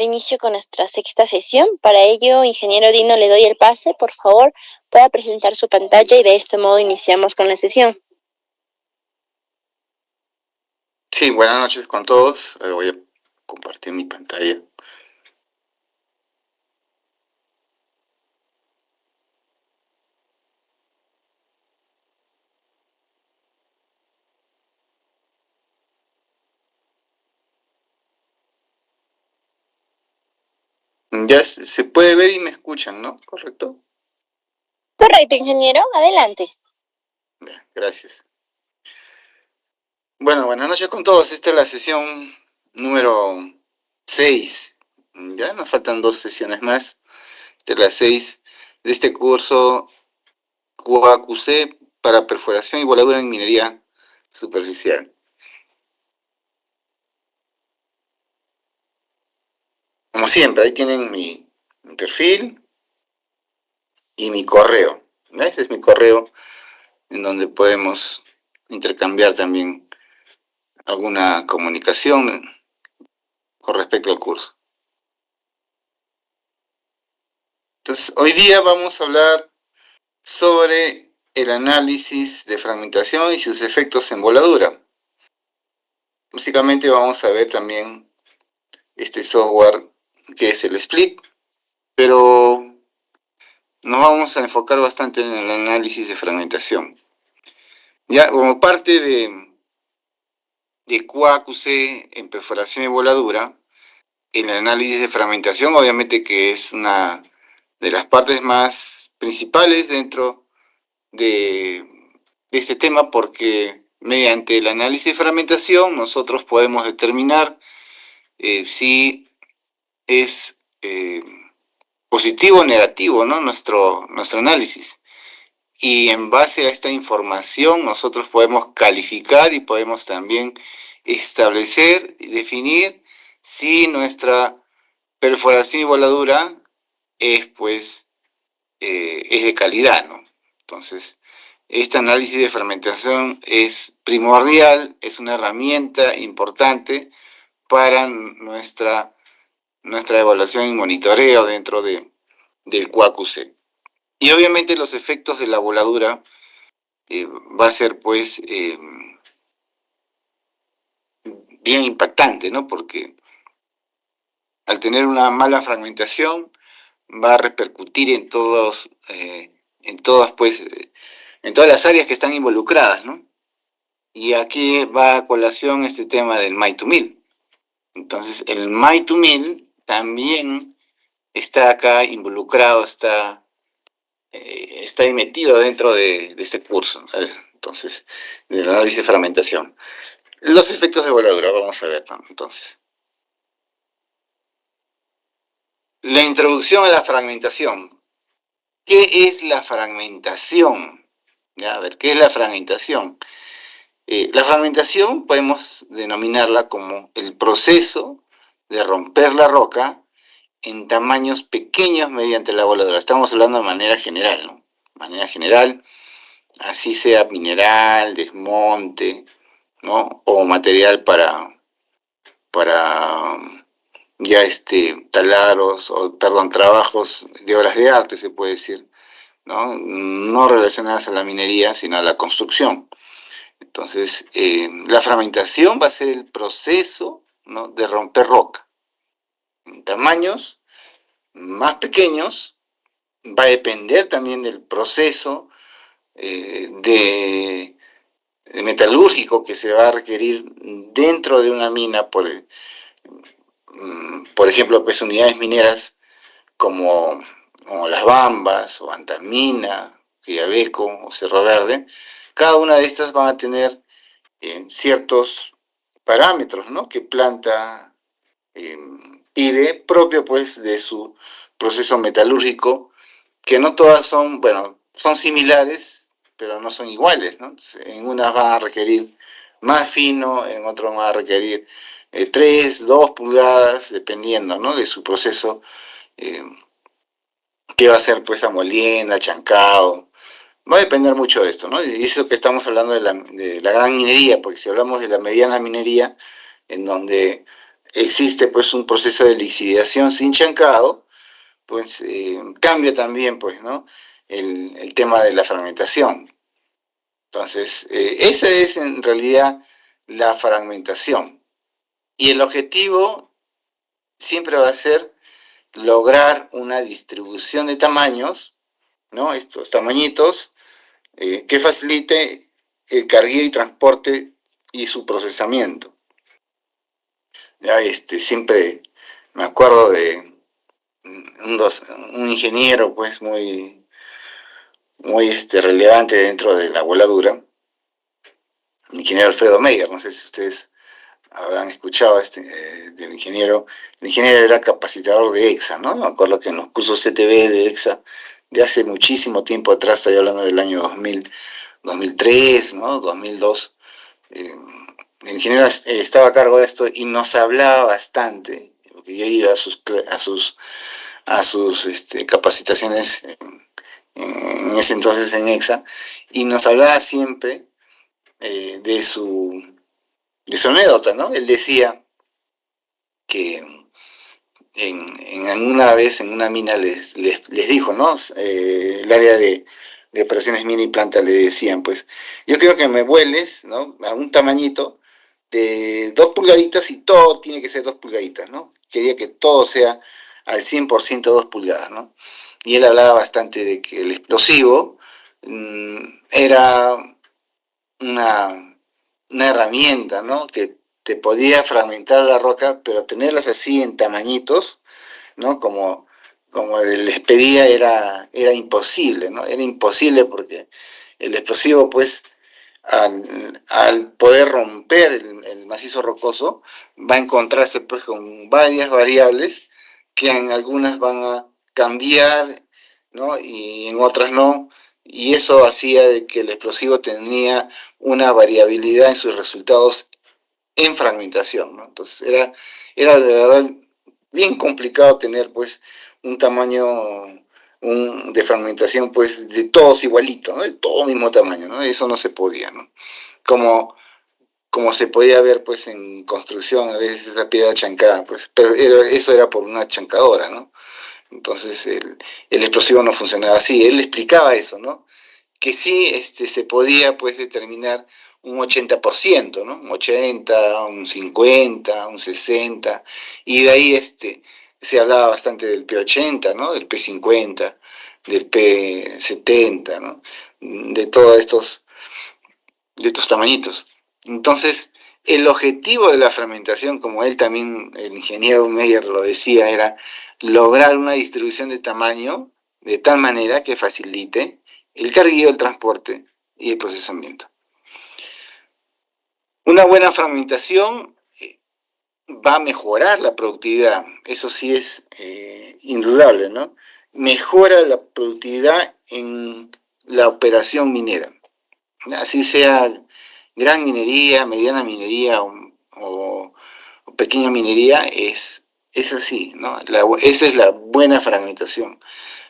Inicio con nuestra sexta sesión. Para ello, ingeniero Dino, le doy el pase. Por favor, pueda presentar su pantalla y de este modo iniciamos con la sesión. Sí, buenas noches con todos. Voy a compartir mi pantalla. Ya se puede ver y me escuchan, ¿no? ¿Correcto? Correcto, ingeniero. Adelante. Bien, gracias. Bueno, buenas noches con todos. Esta es la sesión número 6. Ya nos faltan 2 sesiones más. Esta es la 6 de este curso QAQC para perforación y voladura en minería superficial. Como siempre, ahí tienen mi perfil y mi correo. ¿Ya? Ese es mi correo en donde podemos intercambiar también alguna comunicación con respecto al curso. Entonces, hoy día vamos a hablar sobre el análisis de fragmentación y sus efectos en voladura. Básicamente vamos a ver también este software que es el Split, pero nos vamos a enfocar bastante en el análisis de fragmentación. Ya como parte de QAQC en perforación y voladura, el análisis de fragmentación obviamente que es una de las partes más principales dentro de este tema, porque mediante el análisis de fragmentación nosotros podemos determinar si es positivo o negativo, ¿no? nuestro análisis. Y en base a esta información nosotros podemos calificar y podemos también establecer y definir si nuestra perforación y voladura es pues es de calidad, ¿no? Entonces, este análisis de fragmentación es primordial, es una herramienta importante para nuestra evaluación y monitoreo dentro del QAQC. Y obviamente los efectos de la voladura va a ser pues bien impactante, ¿no? Porque al tener una mala fragmentación va a repercutir en todas las áreas que están involucradas, ¿no? Y aquí va a colación este tema del Mine to Mill. Entonces, el Mine to Mill también está acá involucrado, está metido dentro de este curso, ¿sabes? Entonces, del análisis de fragmentación. Los efectos de voladura, vamos a ver, ¿no? Entonces, la introducción a la fragmentación. ¿Qué es la fragmentación? ¿Ya? A ver, ¿qué es la fragmentación? La fragmentación podemos denominarla como el proceso de romper la roca en tamaños pequeños mediante la voladura. Estamos hablando de manera general, ¿no? De manera general, así sea mineral, desmonte, ¿no? O material para ya taladros, o perdón, trabajos de obras de arte, se puede decir, ¿no? No relacionadas a la minería, sino a la construcción. Entonces, la fragmentación va a ser el proceso, ¿no? de romper roca. En tamaños más pequeños, va a depender también del proceso de metalúrgico que se va a requerir dentro de una mina, por ejemplo, pues unidades mineras como Las Bambas, o Antamina, Quillabeco o Cerro Verde. Cada una de estas van a tener ciertos parámetros, ¿no? que planta pide, propio pues de su proceso metalúrgico, que no todas son, bueno, son similares, pero no son iguales, ¿no? En unas van a requerir más fino, en otras van a requerir 3, 2 pulgadas, dependiendo, ¿no? de su proceso, que va a ser pues amolienda, chancado. Va a depender mucho de esto, ¿no? Y eso que estamos hablando de la gran minería, porque si hablamos de la mediana minería, en donde existe pues un proceso de lixiviación sin chancado, pues cambia también pues, ¿no? el tema de la fragmentación. Entonces, esa es en realidad la fragmentación. Y el objetivo siempre va a ser lograr una distribución de tamaños, ¿no? Estos tamañitos, que facilite el cargueo y transporte y su procesamiento. Ya siempre me acuerdo de un ingeniero pues muy relevante dentro de la voladura, el ingeniero Alfredo Meyer. No sé si ustedes habrán escuchado del ingeniero. El ingeniero era capacitador de EXA, ¿no? Me acuerdo que en los cursos CTV de EXA de hace muchísimo tiempo atrás, estoy hablando del año 2000, 2003, ¿no? 2002, el ingeniero estaba a cargo de esto y nos hablaba bastante, porque yo iba a sus capacitaciones en ese entonces en EXA, y nos hablaba siempre de su anécdota, ¿no? Él decía que alguna vez en una mina les dijo, ¿no? El área de operaciones mina y planta le decían, pues, yo quiero que me vueles, ¿no? A un tamañito de 2 pulgaditas y todo tiene que ser 2 pulgaditas, ¿no? Quería que todo sea al 100% 2 pulgadas, ¿no? Y él hablaba bastante de que el explosivo era una herramienta, ¿no? Que te podía fragmentar la roca, pero tenerlas así en tamañitos, ¿no? Como les pedía era imposible, ¿no? Era imposible porque el explosivo, pues, al poder romper el macizo rocoso, va a encontrarse pues con varias variables que en algunas van a cambiar, ¿no? Y en otras no, y eso hacía de que el explosivo tenía una variabilidad en sus resultados en fragmentación, ¿no? Entonces era de verdad bien complicado tener pues un tamaño de fragmentación pues de todos igualitos, ¿no? De todo mismo tamaño, ¿no? Eso no se podía, ¿no? Como se podía ver pues en construcción, a veces esa piedra chancada, pues, pero eso era por una chancadora, ¿no? Entonces el explosivo no funcionaba así. Él explicaba eso, ¿no? Que sí se podía pues determinar un 80%, ¿no? Un 80, un 50, un 60, y de ahí se hablaba bastante del P80, ¿no? Del P50, del P70, ¿no? De todos estos tamañitos. Entonces, el objetivo de la fragmentación, como él también, el ingeniero Meyer lo decía, era lograr una distribución de tamaño de tal manera que facilite el cargueo, el transporte y el procesamiento. Una buena fragmentación va a mejorar la productividad, eso sí es indudable, ¿no? Mejora la productividad en la operación minera, así sea gran minería, mediana minería o pequeña minería, es así, ¿no? Esa es la buena fragmentación.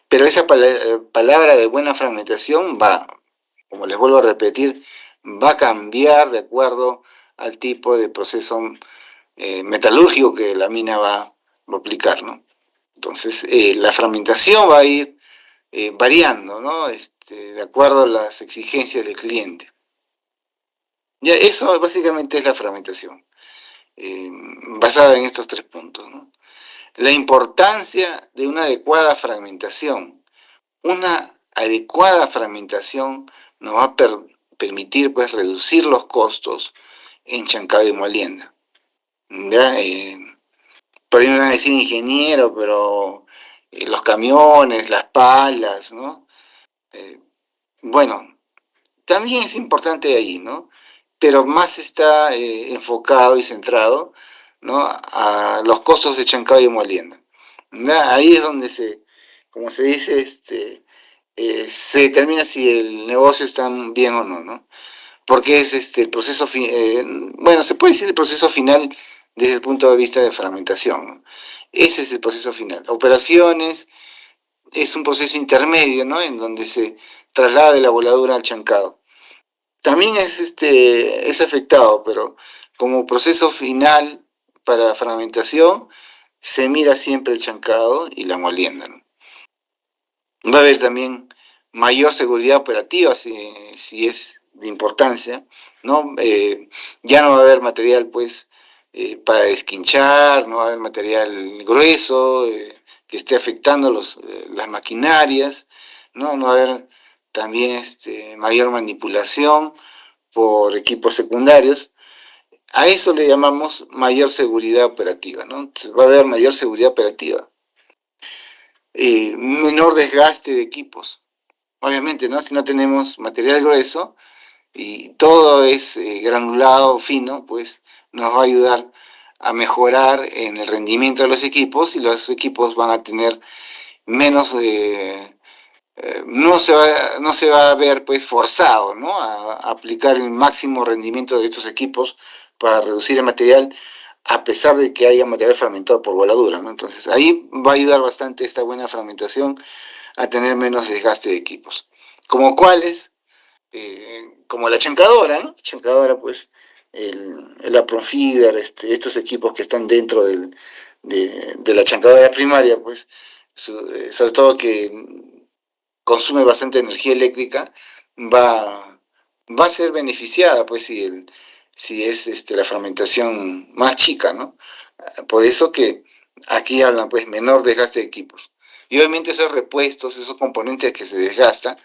Pero esa palabra de buena fragmentación va, como les vuelvo a repetir, va a cambiar de acuerdo al tipo de proceso metalúrgico que la mina va a aplicar, ¿no? Entonces, la fragmentación va a ir variando, ¿no? De acuerdo a las exigencias del cliente. Ya, eso básicamente es la fragmentación, basada en estos 3 puntos, ¿no? La importancia de una adecuada fragmentación. Una adecuada fragmentación nos va a permitir pues reducir los costos en chancado y molienda. ¿Ya? Por ahí me van a decir ingeniero, pero los camiones, las palas, ¿no? Bueno, también es importante ahí, ¿no? Pero más está enfocado y centrado, ¿no? A los costos de chancado y molienda. ¿Ya? Ahí es donde como se dice, se determina si el negocio está bien o no, ¿no? Porque es el proceso, bueno, se puede decir el proceso final desde el punto de vista de fragmentación, ¿no? Ese es el proceso final. Operaciones es un proceso intermedio, ¿no? En donde se traslada de la voladura al chancado. También es afectado, pero como proceso final para fragmentación se mira siempre el chancado y la molienda, ¿no? Va a haber también mayor seguridad operativa si es de importancia, ¿no? Ya no va a haber material, pues, para desquinchar, no va a haber material grueso que esté afectando las maquinarias, ¿no? No va a haber también mayor manipulación por equipos secundarios. A eso le llamamos mayor seguridad operativa, ¿no? Va a haber mayor seguridad operativa. Menor desgaste de equipos. Obviamente, ¿no? Si no tenemos material grueso y todo es granulado, fino, pues nos va a ayudar a mejorar en el rendimiento de los equipos y los equipos van a tener menos, no se va a ver pues forzado, ¿no? A aplicar el máximo rendimiento de estos equipos para reducir el material a pesar de que haya material fragmentado por voladura, ¿no? Entonces ahí va a ayudar bastante esta buena fragmentación a tener menos desgaste de equipos. ¿Como cuáles? Como la chancadora, ¿no? Chancadora, pues, el apron feeder, estos equipos que están dentro de la chancadora primaria, pues, sobre todo que consume bastante energía eléctrica, va a ser beneficiada, pues, si es la fragmentación más chica, ¿no? Por eso que aquí hablan, pues, menor desgaste de equipos. Y obviamente esos repuestos, esos componentes que se desgastan,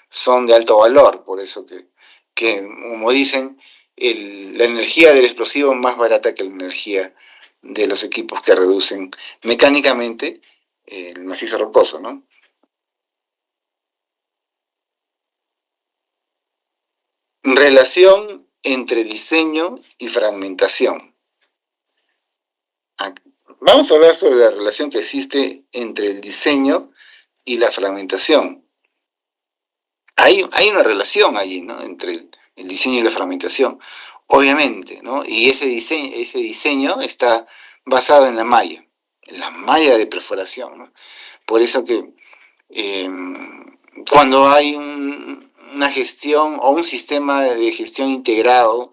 son de alto valor, por eso que como dicen, la energía del explosivo es más barata que la energía de los equipos que reducen mecánicamente el macizo rocoso, ¿no? Relación entre diseño y fragmentación. Vamos a hablar sobre la relación que existe entre el diseño y la fragmentación. Hay una relación allí, ¿no? Entre el diseño y la fragmentación, obviamente, ¿no? Y ese diseño está basado en la malla de perforación, ¿no? Por eso que cuando hay una gestión o un sistema de gestión integrado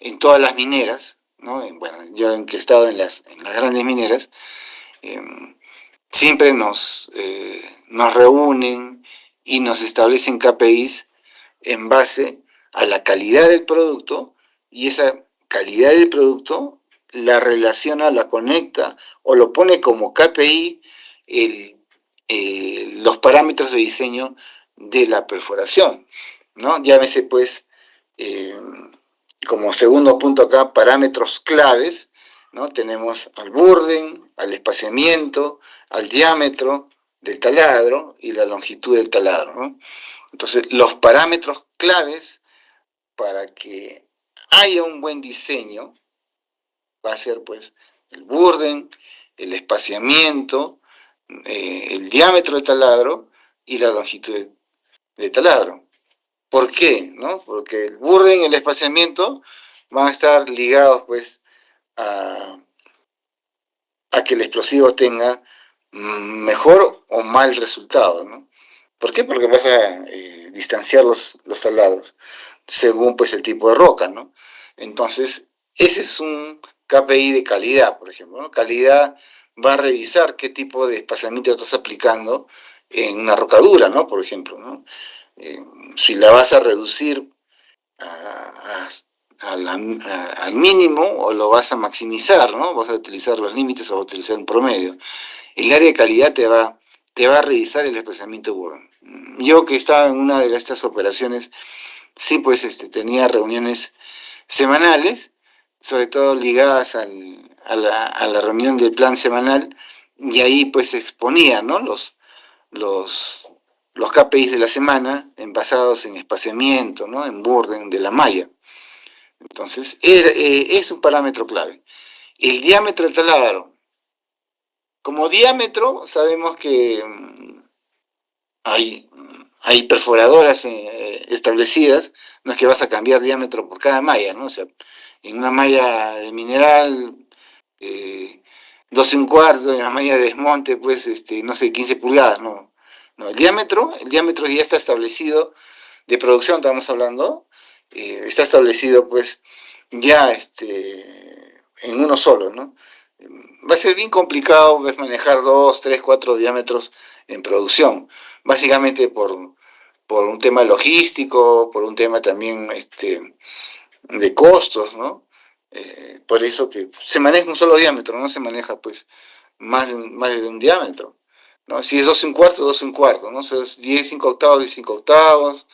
en todas las mineras, ¿no? Bueno, yo que he estado en las grandes mineras, siempre nos reúnen y nos establecen KPIs en base a la calidad del producto, y esa calidad del producto la relaciona, la conecta o lo pone como KPI los parámetros de diseño de la perforación, ¿no? Llámese pues como segundo punto acá, parámetros claves, ¿no? Tenemos al burden, al espaciamiento, al diámetro del taladro y la longitud del taladro, ¿no? Entonces, los parámetros claves para que haya un buen diseño va a ser pues el burden, el espaciamiento, el diámetro del taladro y la longitud del taladro. ¿Por qué? ¿No? Porque el burden y el espaciamiento van a estar ligados pues a que el explosivo tenga mejor o mal resultado, ¿no? ¿Por qué? Porque vas a distanciar los taladros según pues el tipo de roca, ¿no? Entonces, ese es un KPI de calidad, por ejemplo, ¿no? Calidad va a revisar qué tipo de espaciamiento estás aplicando en una rocadura, ¿no? Por ejemplo, ¿no? Si la vas a reducir al mínimo o lo vas a maximizar, ¿no? Vas a utilizar los límites o vas a utilizar un promedio. El área de calidad te va a revisar el espaciamiento burden. Yo que estaba en una de estas operaciones, sí, pues tenía reuniones semanales, sobre todo ligadas a la reunión del plan semanal, y ahí pues se exponían, ¿no? los KPIs de la semana basados en espaciamiento, ¿no? En burden de la malla. Entonces, es un parámetro clave. El diámetro del taladro. Como diámetro, sabemos que hay perforadoras establecidas, no es que vas a cambiar diámetro por cada malla, ¿no? O sea, en una malla de mineral, 12 1/4, en una malla de desmonte, pues, no sé, 15 pulgadas, ¿no? No, el diámetro ya está establecido, de producción estamos hablando, está establecido, pues, ya, en uno solo, ¿no? Va a ser bien complicado pues, manejar 2, 3, 4 diámetros en producción, básicamente por un tema logístico, por un tema también de costos, ¿no? Por eso que se maneja un solo diámetro, no se maneja pues más de un diámetro, ¿no? Si es 12 un cuarto, 12 un cuarto, ¿no? O sea, es 10 5 octavos, 10 5 octavos,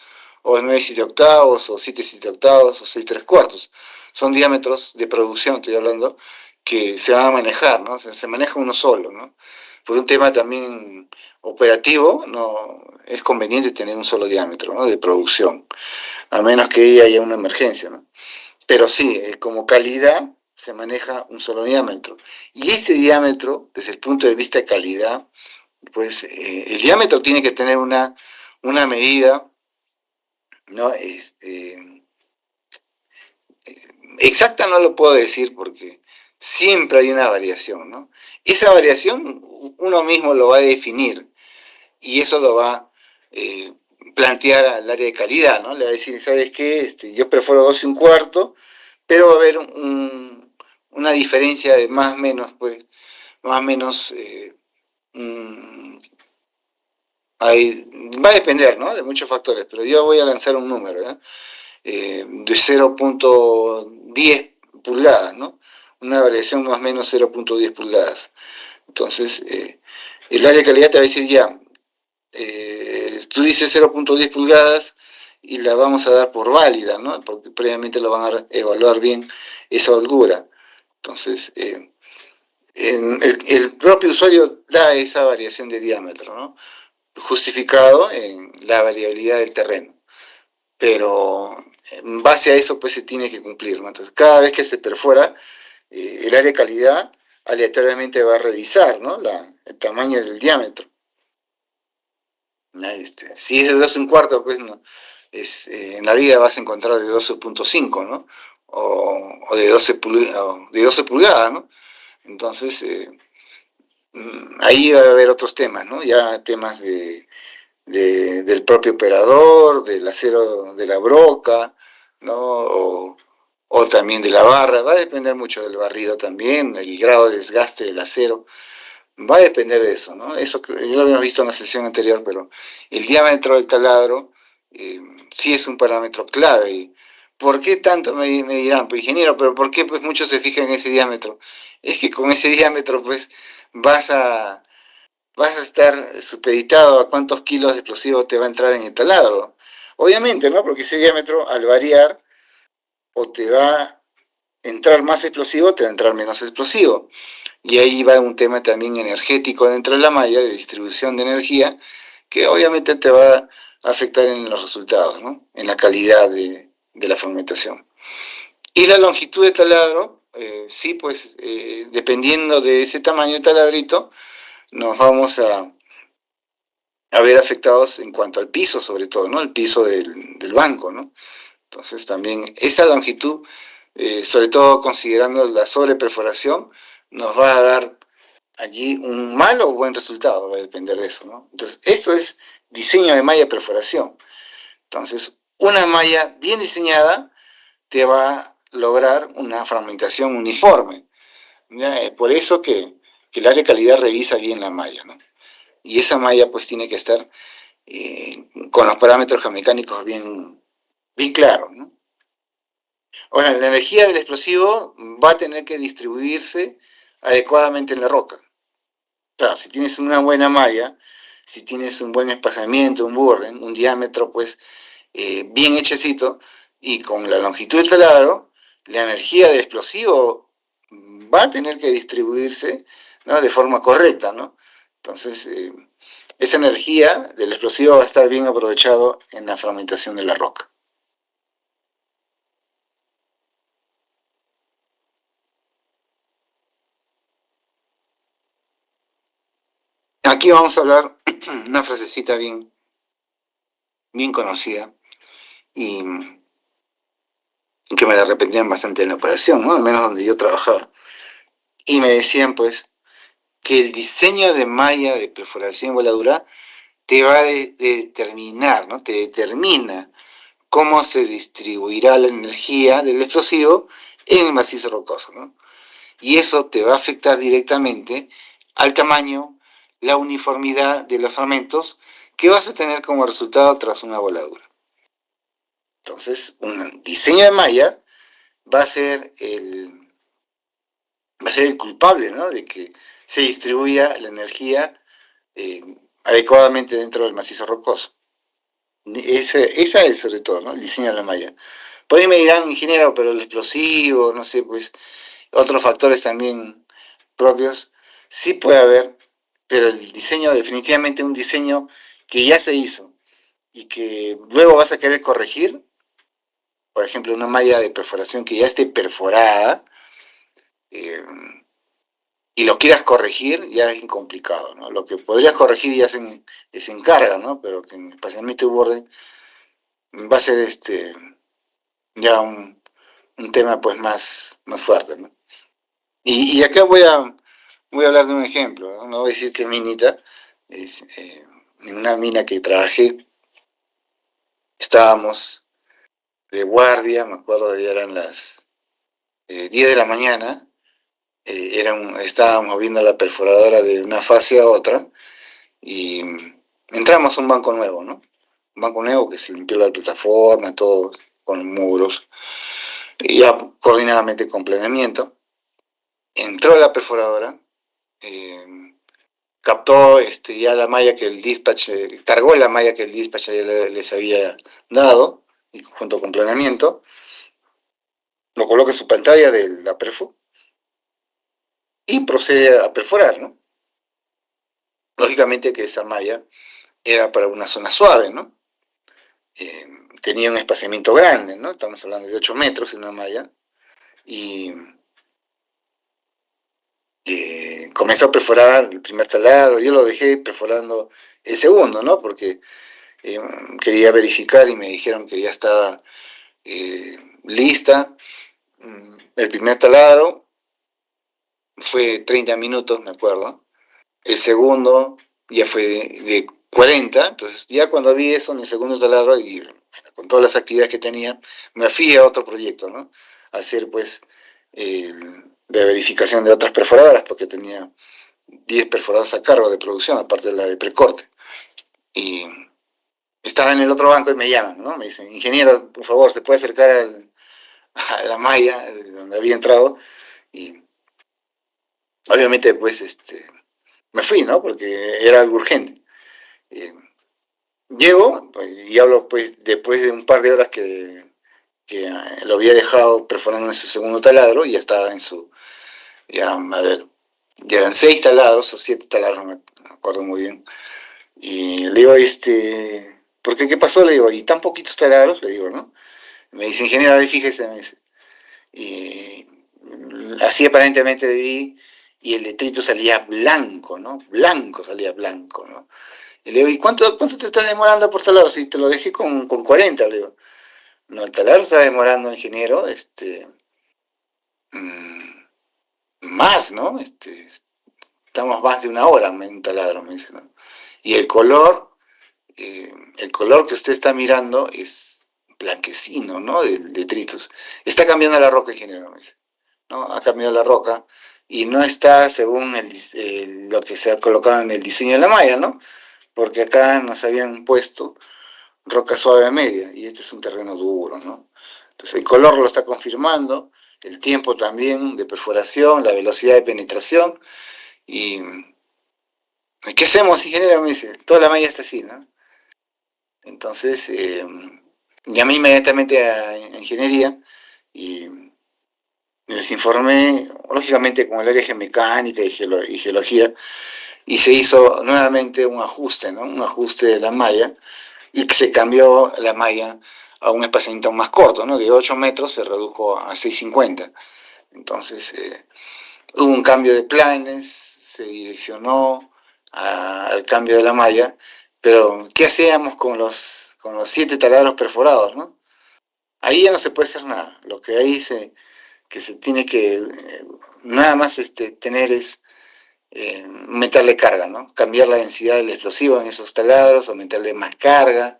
o 9 7 octavos, o 7 7 octavos, o 6 3 cuartos. Son diámetros de producción, estoy hablando, que se van a manejar, ¿no? Se maneja uno solo, ¿no? Por un tema también operativo, no es conveniente tener un solo diámetro, ¿no? De producción, a menos que haya una emergencia, ¿no? Pero sí, como calidad se maneja un solo diámetro. Y ese diámetro, desde el punto de vista de calidad, pues el diámetro tiene que tener una medida, ¿no? Exacta no lo puedo decir porque siempre hay una variación, ¿no? Esa variación uno mismo lo va a definir y eso lo va a plantear al área de calidad, ¿no? Le va a decir, ¿sabes qué? Yo prefiero 12 un cuarto, pero va a haber una diferencia de más o menos, pues, más o menos, va a depender, ¿no? De muchos factores, pero yo voy a lanzar un número, ¿no? De 0.10 pulgadas, ¿no? Una variación más o menos 0.10 pulgadas. Entonces, el área de calidad te va a decir ya, tú dices 0.10 pulgadas y la vamos a dar por válida, ¿no? Porque previamente lo van a evaluar bien esa holgura. Entonces, el propio usuario da esa variación de diámetro, ¿no? Justificado en la variabilidad del terreno. Pero en base a eso pues se tiene que cumplir, ¿no? Entonces, cada vez que se perfora, el área de calidad aleatoriamente va a revisar, ¿no? El tamaño del diámetro. Si es de 12 un cuarto, pues no, en la vida vas a encontrar de 12.5, ¿no? O de 12 pulgadas, ¿no? Entonces, ahí va a haber otros temas, ¿no? Ya temas del propio operador, del acero de la broca, ¿no? O también de la barra, va a depender mucho del barrido también, el grado de desgaste del acero, va a depender de eso, ¿no? Eso ya lo habíamos visto en la sesión anterior, pero el diámetro del taladro sí es un parámetro clave. ¿Por qué tanto me dirán, pues ingeniero, pero por qué pues muchos se fijan en ese diámetro? Es que con ese diámetro pues vas a estar supeditado a cuántos kilos de explosivo te va a entrar en el taladro. Obviamente, ¿no? Porque ese diámetro al variar o te va a entrar más explosivo o te va a entrar menos explosivo. Y ahí va un tema también energético dentro de la malla, de distribución de energía, que obviamente te va a afectar en los resultados, ¿no? En la calidad de la fragmentación. Y la longitud de taladro, sí, pues dependiendo de ese tamaño de taladrito, nos vamos a ver afectados en cuanto al piso, sobre todo, ¿no? El piso del banco, ¿no? Entonces también esa longitud, sobre todo considerando la sobreperforación, nos va a dar allí un mal o buen resultado, va a depender de eso, ¿no? Entonces, esto es diseño de malla perforación. Entonces, una malla bien diseñada te va a lograr una fragmentación uniforme. Por eso que el área de calidad revisa bien la malla, ¿no? Y esa malla pues tiene que estar con los parámetros geomecánicos bien claros, ¿no? Ahora, la energía del explosivo va a tener que distribuirse adecuadamente en la roca. Claro, si tienes una buena malla, si tienes un buen espajamiento, un burren, un diámetro pues bien hechecito y con la longitud del taladro, la energía del explosivo va a tener que distribuirse, ¿no? De forma correcta, ¿no? Entonces, esa energía del explosivo va a estar bien aprovechado en la fragmentación de la roca. Aquí vamos a hablar una frasecita bien conocida y que me la repetían bastante en la operación, ¿no? Al menos donde yo trabajaba. Y me decían, pues, que el diseño de malla de perforación voladura te va a determinar, ¿no? Te determina cómo se distribuirá la energía del explosivo en el macizo rocoso, ¿no? y eso te va a afectar directamente al tamaño, la uniformidad de los fragmentos que vas a tener como resultado tras una voladura. Entonces, un diseño de malla va a ser el culpable, ¿no?, de que se distribuya la energía adecuadamente dentro del macizo rocoso. Esa es sobre todo, ¿no?, el diseño de la malla. Por ahí me dirán, ingeniero, pero el explosivo, no sé, pues otros factores también propios, sí puede haber, pero el diseño, definitivamente un diseño que ya se hizo y que luego vas a querer corregir, por ejemplo, una malla de perforación que ya esté perforada, y lo quieras corregir, ya es complicado, ¿no? Lo que podrías corregir ya se encarga, ¿no? Pero que en espaciamiento de borde va a ser ya un tema pues más fuerte, ¿no? Y acá voy a hablar de un ejemplo, ¿no? No voy a decir qué minita, es en una mina que trabajé, estábamos de guardia, me acuerdo que eran las 10 de la mañana, estábamos viendo la perforadora de una fase a otra, y entramos a un banco nuevo, ¿no? Un banco nuevo que se limpió la plataforma, todo con muros, y ya coordinadamente con planeamiento. Entró la perforadora, captó ya la malla que el dispatch, cargó la malla que el dispatch ya les había dado, y junto con planeamiento, lo coloca en su pantalla de la perfo y procede a perforar, ¿no? Lógicamente que esa malla era para una zona suave, ¿no? Tenía un espaciamiento grande, ¿no? Estamos hablando de 8 metros en una malla, y comenzó a perforar el primer taladro. Yo lo dejé perforando el segundo, ¿no? Porque quería verificar y me dijeron que ya estaba lista. El primer taladro fue 30 minutos, me acuerdo. El segundo ya fue de 40, entonces ya cuando vi eso en el segundo taladro, y bueno, con todas las actividades que tenía, me fui a otro proyecto, ¿no? A hacer pues de verificación de otras perforadoras, porque tenía 10 perforadoras a cargo de producción, aparte de la de precorte. Y estaba en el otro banco y me llaman, ¿no? Me dicen, ingeniero, por favor, ¿se puede acercar a la malla donde había entrado? Y obviamente pues me fui, ¿no? Porque era algo urgente. Llego pues, y hablo pues después de un par de horas que lo había dejado perforando en su segundo taladro, y ya estaba en su, ya, a ver, ya eran 6 taladros o 7 taladros, no me acuerdo muy bien. Y le digo, ¿por qué? ¿Qué pasó? Le digo, ¿y tan poquitos taladros? Le digo, ¿no? Me dice, ingeniero, ahí fíjese, me dice. Y así aparentemente vi, y el detrito salía blanco, ¿no? Blanco, salía blanco, ¿no? Y le digo, ¿y cuánto te estás demorando por taladro? Si te lo dejé con 40, le digo. No, el taladro está demorando, ingeniero, más, ¿no? Estamos más de una hora en un taladro, me dice, ¿no? Y el color que usted está mirando es blanquecino, ¿no? De detritus. Está cambiando la roca, ingeniero, me dice, ¿no? Ha cambiado la roca y no está según lo que se ha colocado en el diseño de la malla, ¿no? Porque acá nos habían puesto roca suave a media, y este es un terreno duro, ¿no? Entonces el color lo está confirmando, el tiempo también de perforación, la velocidad de penetración, y ¿qué hacemos, ingeniero? Me dice, toda la malla está así, ¿no? Entonces llamé inmediatamente a ingeniería y les informé, lógicamente con el área de mecánica y geología, y se hizo nuevamente un ajuste, ¿no? Un ajuste de la malla, y que se cambió la malla a un espaciamiento más corto, ¿no? De 8 metros se redujo a 6,50. Entonces hubo un cambio de planes, se direccionó al cambio de la malla, pero ¿qué hacíamos con los 7 taladros perforados, ¿no? Ahí ya no se puede hacer nada. Lo que ahí se tiene que nada más tener es meterle carga, ¿no? Cambiar la densidad del explosivo en esos taladros, o meterle más carga,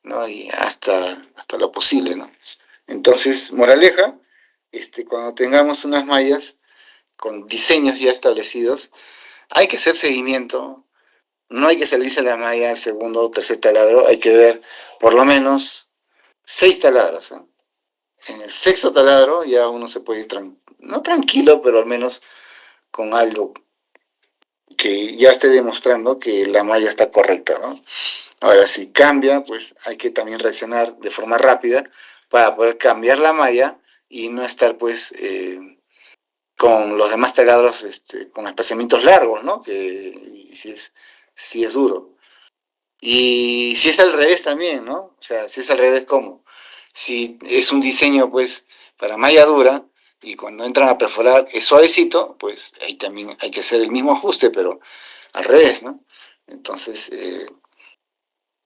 ¿no? Y hasta lo posible, ¿no? Entonces, moraleja, cuando tengamos unas mallas con diseños ya establecidos, hay que hacer seguimiento, no hay que salirse a la malla al segundo o tercer taladro, hay que ver por lo menos 6 taladros, ¿eh? En el sexto taladro ya uno se puede ir, no tranquilo, pero al menos con algo que ya esté demostrando que la malla está correcta, ¿no? Ahora, si cambia, pues hay que también reaccionar de forma rápida para poder cambiar la malla y no estar, pues, con los demás taladros con espaciamientos largos, ¿no? Que si es duro. Y si es al revés también, ¿no? O sea, si es al revés, ¿cómo? Si es un diseño, pues, para malla dura y cuando entran a perforar es suavecito, pues ahí también hay que hacer el mismo ajuste, pero al revés, ¿no? Entonces,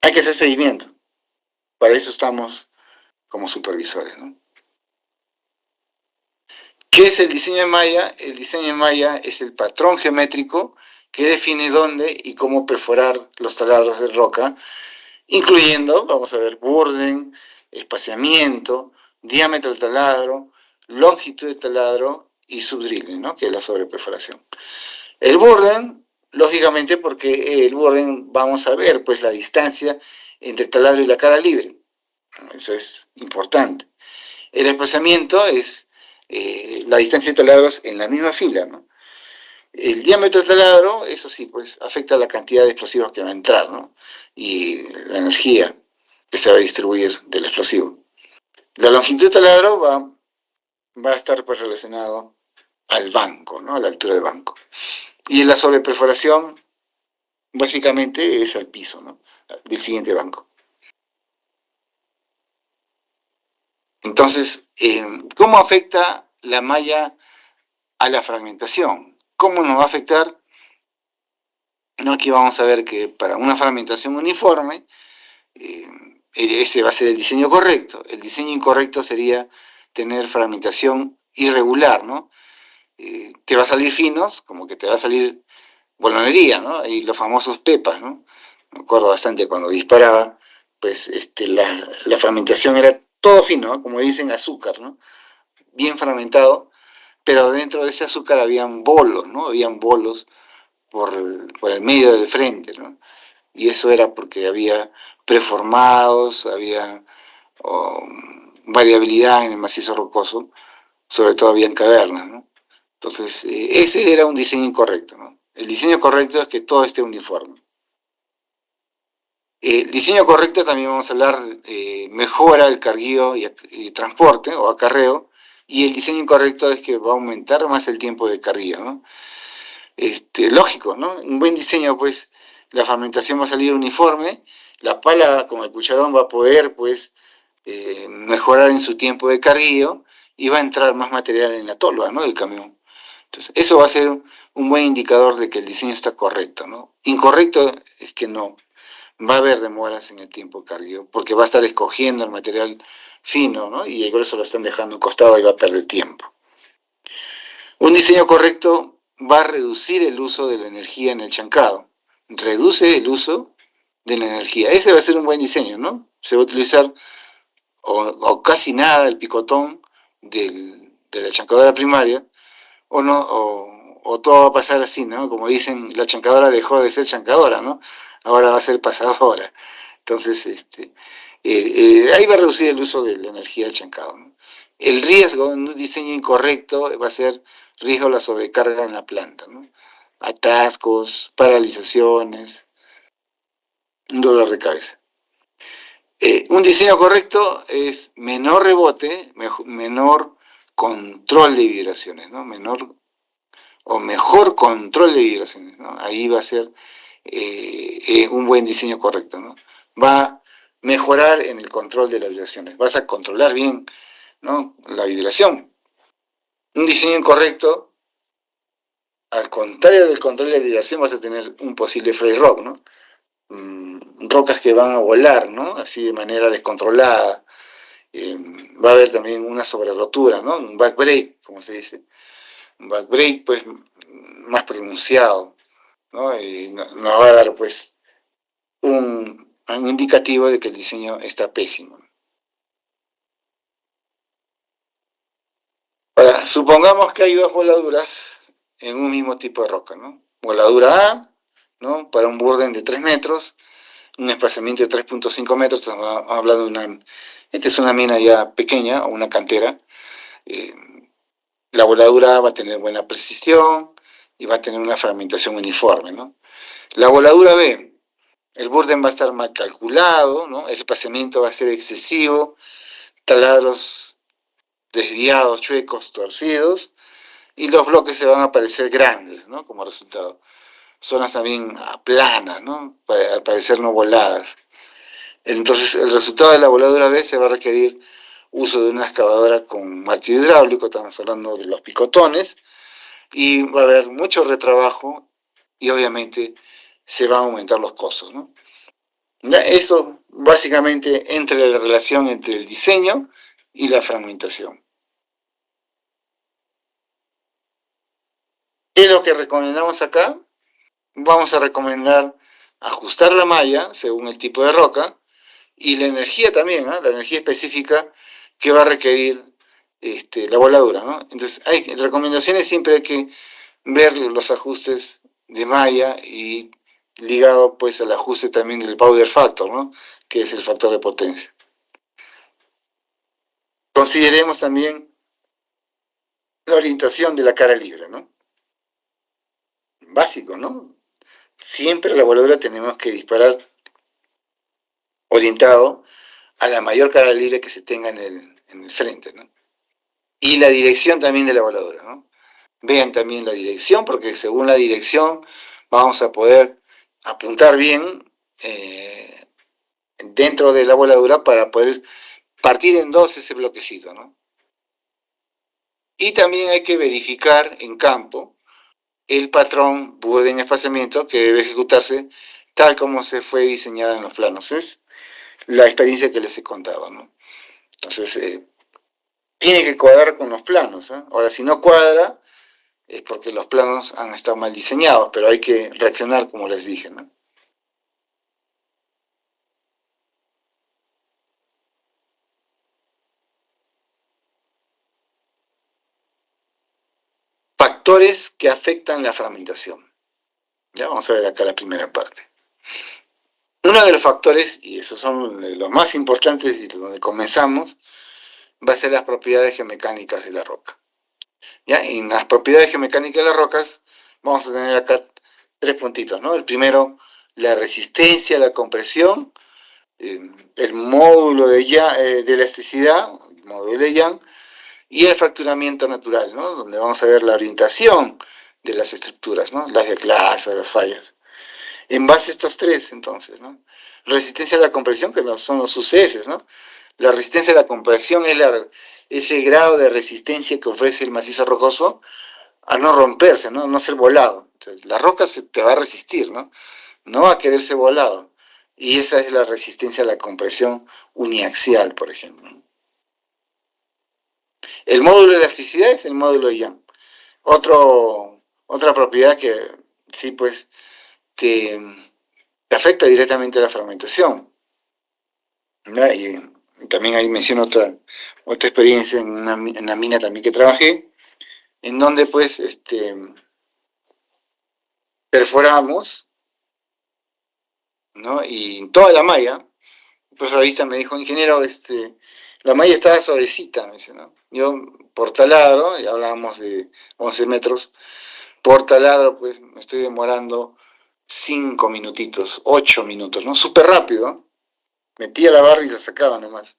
hay que hacer seguimiento. Para eso estamos como supervisores, ¿no? ¿Qué es el diseño de malla? El diseño de malla es el patrón geométrico que define dónde y cómo perforar los taladros de roca, incluyendo, vamos a ver, borden, espaciamiento, diámetro del taladro, longitud del taladro y subdrilling, ¿no? Que es la sobreperforación. El borden, lógicamente, porque el borden vamos a ver, pues, la distancia entre el taladro y la cara libre. Eso es importante. El espaciamiento es la distancia de taladros en la misma fila, ¿no? El diámetro del taladro, eso sí, pues afecta la cantidad de explosivos que va a entrar, ¿no? Y la energía que se va a distribuir del explosivo. La longitud del taladro va a estar pues relacionado al banco, ¿no? A la altura del banco. Y la sobreperforación, básicamente, es al piso, ¿no? Del siguiente banco. Entonces, ¿cómo afecta la malla a la fragmentación? ¿Cómo nos va a afectar? No, aquí vamos a ver que para una fragmentación uniforme, ese va a ser el diseño correcto. El diseño incorrecto sería tener fragmentación irregular, ¿no? Te va a salir finos, como que te va a salir bolonería, ¿no? Y los famosos pepas, ¿no? Me acuerdo bastante cuando disparaba, pues la fragmentación era todo fino, ¿no? Como dicen, azúcar, ¿no? Bien fragmentado, pero dentro de ese azúcar habían bolos, ¿no? Habían bolos por el medio del frente, ¿no? Y eso era porque había preformados, había variabilidad en el macizo rocoso, sobre todo había en cavernas, ¿no? Entonces, ese era un diseño incorrecto, ¿no? El diseño correcto es que todo esté uniforme. El diseño correcto también vamos a hablar mejora el carguío y transporte o acarreo, y el diseño incorrecto es que va a aumentar más el tiempo de carguío, ¿no? Lógico, ¿no? Un buen diseño, pues, la fragmentación va a salir uniforme, la pala con el cucharón va a poder, pues, mejorar en su tiempo de carguío y va a entrar más material en la tolva, ¿no? Del camión. Entonces, eso va a ser un buen indicador de que el diseño está correcto, ¿no? Incorrecto es que no, va a haber demoras en el tiempo de carguío, porque va a estar escogiendo el material fino, ¿no? Y el grueso lo están dejando a un costado y va a perder tiempo. Un diseño correcto va a reducir el uso de la energía en el chancado. Reduce el uso de la energía. Ese va a ser un buen diseño, ¿no? Se va a utilizar o casi nada el picotón de la chancadora primaria, o no, o todo va a pasar así, ¿no? Como dicen, la chancadora dejó de ser chancadora, ¿no? Ahora va a ser pasadora. Entonces, ahí va a reducir el uso de la energía del chancado, ¿no? El riesgo en un diseño incorrecto va a ser riesgo de la sobrecarga en la planta, ¿no? Atascos, paralizaciones, un dolor de cabeza. Un diseño correcto es menor rebote, menor control de vibraciones, ¿no? Mejor control de vibraciones, ¿no? Ahí va a ser un buen diseño correcto, ¿no? Va a mejorar en el control de las vibraciones, vas a controlar bien, ¿no? La vibración. Un diseño incorrecto, al contrario del control de la vibración, vas a tener un posible fray rock, ¿no? Rocas que van a volar, ¿no? Así de manera descontrolada. Va a haber también una sobrerotura, ¿no? Un backbreak, como se dice. Un backbreak, pues, más pronunciado, ¿no? Y nos va a dar, pues, un indicativo de que el diseño está pésimo. Ahora, supongamos que hay dos voladuras en un mismo tipo de roca, ¿no? Voladura A, ¿no? Para un borden de 3 metros, un espaciamiento de 3.5 metros, estamos hablando de una... Esta es una mina ya pequeña, o una cantera. La voladura A va a tener buena precisión y va a tener una fragmentación uniforme, ¿no? La voladura B, el borden va a estar mal calculado, ¿no? El espaciamiento va a ser excesivo, taladros desviados, chuecos, torcidos, y los bloques se van a parecer grandes, ¿no? Como resultado. Zonas también planas, ¿no? Al parecer no voladas. Entonces, el resultado de la voladura B se va a requerir uso de una excavadora con martillo hidráulico, estamos hablando de los picotones, y va a haber mucho retrabajo y obviamente se van a aumentar los costos, ¿no? Eso básicamente entra en la relación entre el diseño y la fragmentación. ¿Qué es lo que recomendamos acá? Vamos a recomendar ajustar la malla según el tipo de roca y la energía también, ¿eh? La energía específica que va a requerir la voladura, ¿no? Entonces, hay recomendaciones, siempre hay que ver los ajustes de malla y ligado pues al ajuste también del powder factor, ¿no? Que es el factor de potencia. Consideremos también la orientación de la cara libre, ¿no? Básico, ¿no? Siempre la voladura tenemos que disparar orientado a la mayor cara libre que se tenga en el frente, ¿no? Y la dirección también de la voladura, ¿no? Vean también la dirección, porque según la dirección vamos a poder apuntar bien dentro de la voladura para poder partir en dos ese bloquecito, ¿no? Y también hay que verificar en campo el patrón borden espaciamiento que debe ejecutarse tal como se fue diseñada en los planos. Es la experiencia que les he contado, ¿no? Entonces, tiene que cuadrar con los planos, ¿eh? Ahora, si no cuadra, es porque los planos han estado mal diseñados, pero hay que reaccionar como les dije, ¿no? Factores que afectan la fragmentación. Ya vamos a ver acá la primera parte. Uno de los factores, y esos son los más importantes y donde comenzamos, va a ser las propiedades geomecánicas de la roca. ¿Ya? Y en las propiedades geomecánicas de las rocas vamos a tener acá 3 puntitos, ¿no? El primero, la resistencia a la compresión, el módulo de elasticidad, el módulo de Young, y el fracturamiento natural, ¿no? Donde vamos a ver la orientación de las estructuras, ¿no? Las declasas, las fallas. En base a estos 3, entonces, ¿no? Resistencia a la compresión, que son los UCS, ¿no? La resistencia a la compresión es ese grado de resistencia que ofrece el macizo rocoso a no romperse, ¿no? No ser volado. Entonces, la roca te va a resistir, ¿no? No va a querer ser volado. Y esa es la resistencia a la compresión uniaxial, por ejemplo. El módulo de elasticidad es el módulo de Young. Otra propiedad que sí, pues, te afecta directamente a la fragmentación. ¿Ya? Y también ahí menciono otra experiencia en una mina también que trabajé, en donde pues perforamos, ¿no? Y toda la malla, el profesorista me dijo, ingeniero, la malla estaba suavecita, me dice, ¿no? Yo por taladro, y hablábamos de 11 metros, por taladro pues me estoy demorando 5 minutitos, 8 minutos, ¿no? Súper rápido, metía la barra y la sacaba nomás,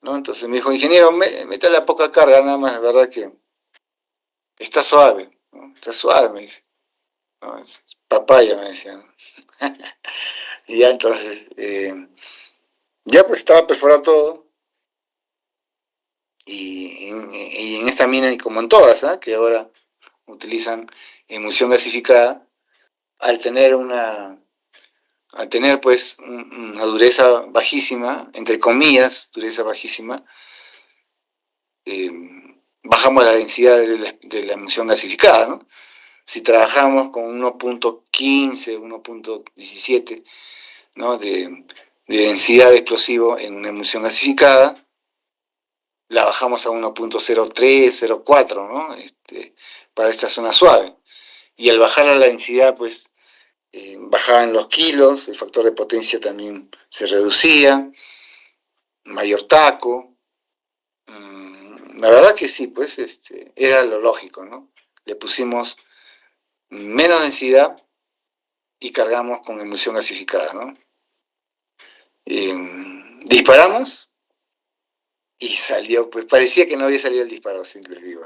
¿no? Entonces me dijo, ingeniero, métale a poca carga nada más, la verdad que está suave, ¿no? Está suave, me dice, ¿no? Es papaya, me decía, ¿no? Y ya entonces, ya pues estaba perforado todo, y en esta mina, y como en todas, ¿eh? Que ahora utilizan emulsión gasificada, al tener pues una dureza bajísima, entre comillas, dureza bajísima, bajamos la densidad de la emulsión gasificada, ¿no? Si trabajamos con 1.15, 1.17, ¿no? de densidad de explosivo en una emulsión gasificada, la bajamos a 1.03, 0.4, ¿no? para esta zona suave. Y al bajar la densidad, pues bajaban los kilos, el factor de potencia también se reducía, mayor taco. La verdad que sí, pues era lo lógico, ¿no? Le pusimos menos densidad y cargamos con emulsión gasificada, ¿no? Disparamos y salió, pues parecía que no había salido el disparo, así les digo.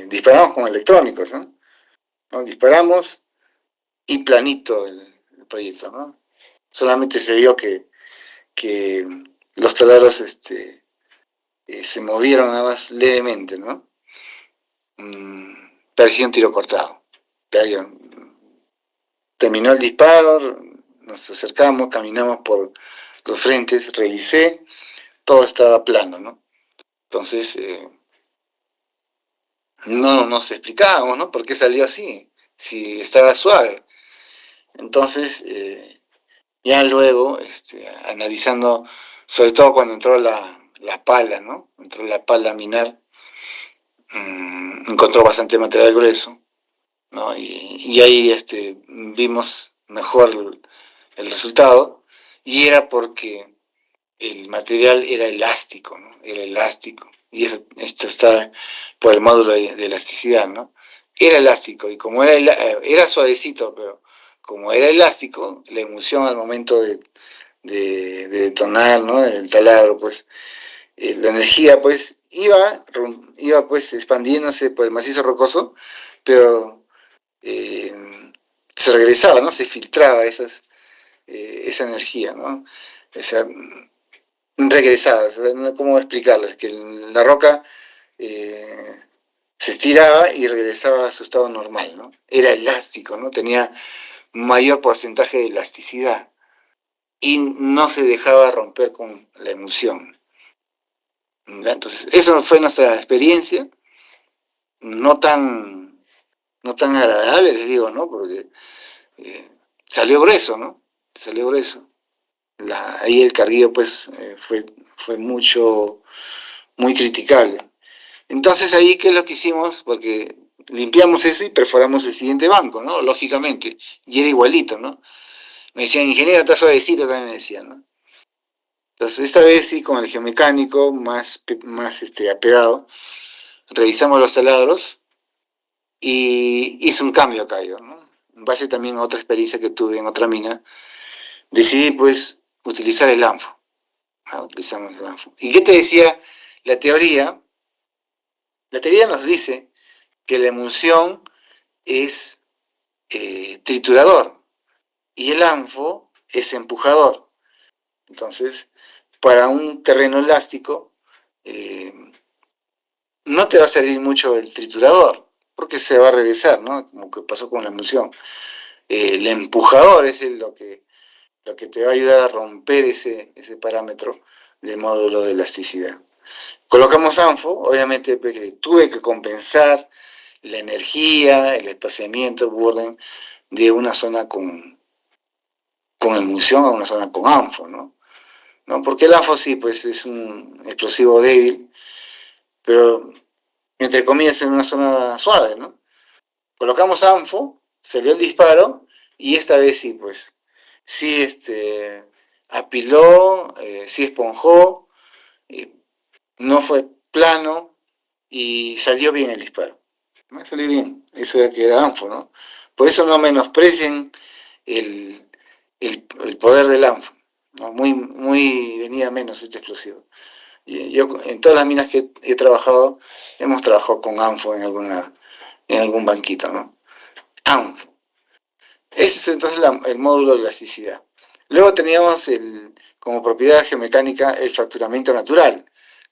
Disparamos con electrónicos, ¿no? Disparamos y planito el proyecto, ¿no? Solamente se vio que los taladros se movieron nada más levemente, ¿no? Parecía un tiro cortado. Terminó el disparo, nos acercamos, caminamos por los frentes, revisé, todo estaba plano, ¿no? Entonces, no nos explicábamos, ¿no? ¿Por qué salió así? Si estaba suave. Entonces, ya luego, analizando, sobre todo cuando entró la pala, ¿no? Entró la pala a minar, encontró bastante material grueso, ¿no? Y ahí vimos mejor el resultado, y era porque el material era elástico, ¿no? Era elástico, y esto está por el módulo de elasticidad, ¿no? Era elástico, y como era suavecito, pero como era elástico, la emulsión al momento de detonar, ¿no? El taladro, pues, la energía, pues, iba pues expandiéndose por el macizo rocoso, pero se regresaba, ¿no? Se filtraba esa energía, ¿no? O sea, regresaba, ¿cómo explicarles? Que la roca se estiraba y regresaba a su estado normal, ¿no? Era elástico, ¿no? Tenía mayor porcentaje de elasticidad y no se dejaba romper con la emulsión. Entonces, eso fue nuestra experiencia, no tan agradable, les digo, ¿no? Porque salió grueso, ¿no? Salió grueso. Ahí el carguillo, pues, fue muy criticable. Entonces ahí, ¿qué es lo que hicimos? Porque limpiamos eso y perforamos el siguiente banco, ¿no? Lógicamente. Y era igualito, ¿no? Me decían, ingeniero, está suavecito, también me decían, ¿no? Entonces esta vez sí, con el geomecánico más apegado, revisamos los taladros y hice un cambio acá yo, ¿no? En base también a otra experiencia que tuve en otra mina, decidí pues utilizar el ANFO. Utilizamos el ANFO. ¿Y qué te decía la teoría? La teoría nos dice que la emulsión es triturador y el ANFO es empujador. Entonces, para un terreno elástico, no te va a servir mucho el triturador, porque se va a regresar, ¿no? Como que pasó con la emulsión. El empujador es lo que te va a ayudar a romper ese parámetro del módulo de elasticidad. Colocamos ANFO, obviamente tuve que compensar la energía, el espaciamiento, el borde de una zona con emulsión a una zona con ANFO, ¿no? Porque el ANFO sí, pues es un explosivo débil, pero entre comillas en una zona suave, ¿no? Colocamos ANFO, salió el disparo, y esta vez sí, pues, sí apiló, sí esponjó, no fue plano, y salió bien el disparo. ¿No? Salió bien, eso era que era ANFO, ¿no? Por eso no menosprecien el poder del ANFO, ¿no? Muy venía menos este explosivo. Yo en todas las minas que he trabajado, hemos trabajado con ANFO en algún banquito, ¿no? ANFO. Ese es entonces el módulo de elasticidad. Luego teníamos como propiedad geomecánica el fracturamiento natural,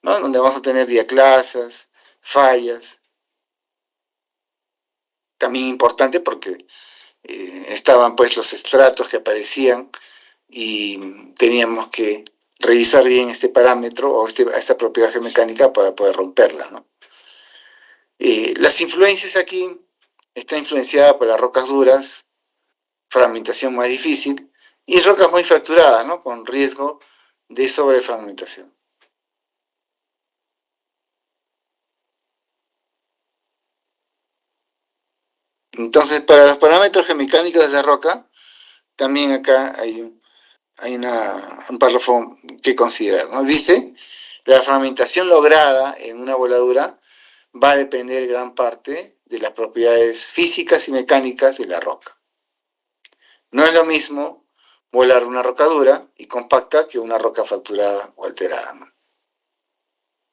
¿no? Donde vamos a tener diaclasas, fallas. También importante porque estaban pues los estratos que aparecían y teníamos que revisar bien este parámetro o esta propiedad geomecánica para poder romperla, ¿no? Las influencias aquí está influenciada por las rocas duras, fragmentación más difícil, y rocas muy fracturadas, ¿no? Con riesgo de sobrefragmentación. Entonces, para los parámetros geomecánicos de la roca, también acá hay un párrafo que considerar, ¿no? Dice, la fragmentación lograda en una voladura va a depender gran parte de las propiedades físicas y mecánicas de la roca. No es lo mismo volar una roca dura y compacta que una roca fracturada o alterada, ¿no?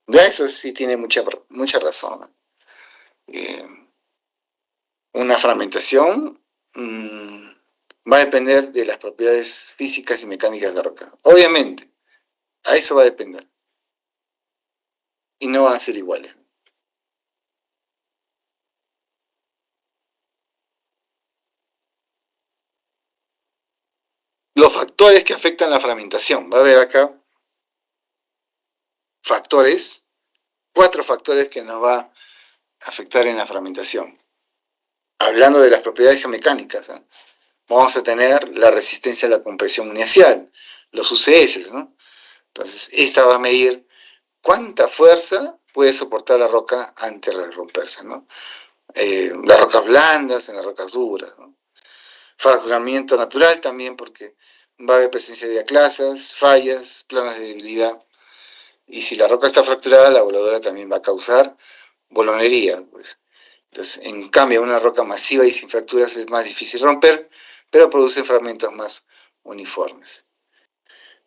Ya eso sí tiene mucha razón, ¿no? Una fragmentación va a depender de las propiedades físicas y mecánicas de la roca. Obviamente, a eso va a depender. Y no van a ser iguales. Los factores que afectan la fragmentación. Va a haber acá factores, 4 factores que nos va a afectar en la fragmentación. Hablando de las propiedades geomecánicas, ¿eh? Vamos a tener la resistencia a la compresión inercial, los UCS, ¿no? Entonces, esta va a medir cuánta fuerza puede soportar la roca antes de romperse, ¿no? Las rocas blandas, en las rocas duras, ¿no? Fracturamiento natural también, porque va a haber presencia de diaclasas, fallas, planas de debilidad. Y si la roca está fracturada, la voladura también va a causar bolonería, pues. Entonces, en cambio, una roca masiva y sin fracturas es más difícil romper, pero produce fragmentos más uniformes.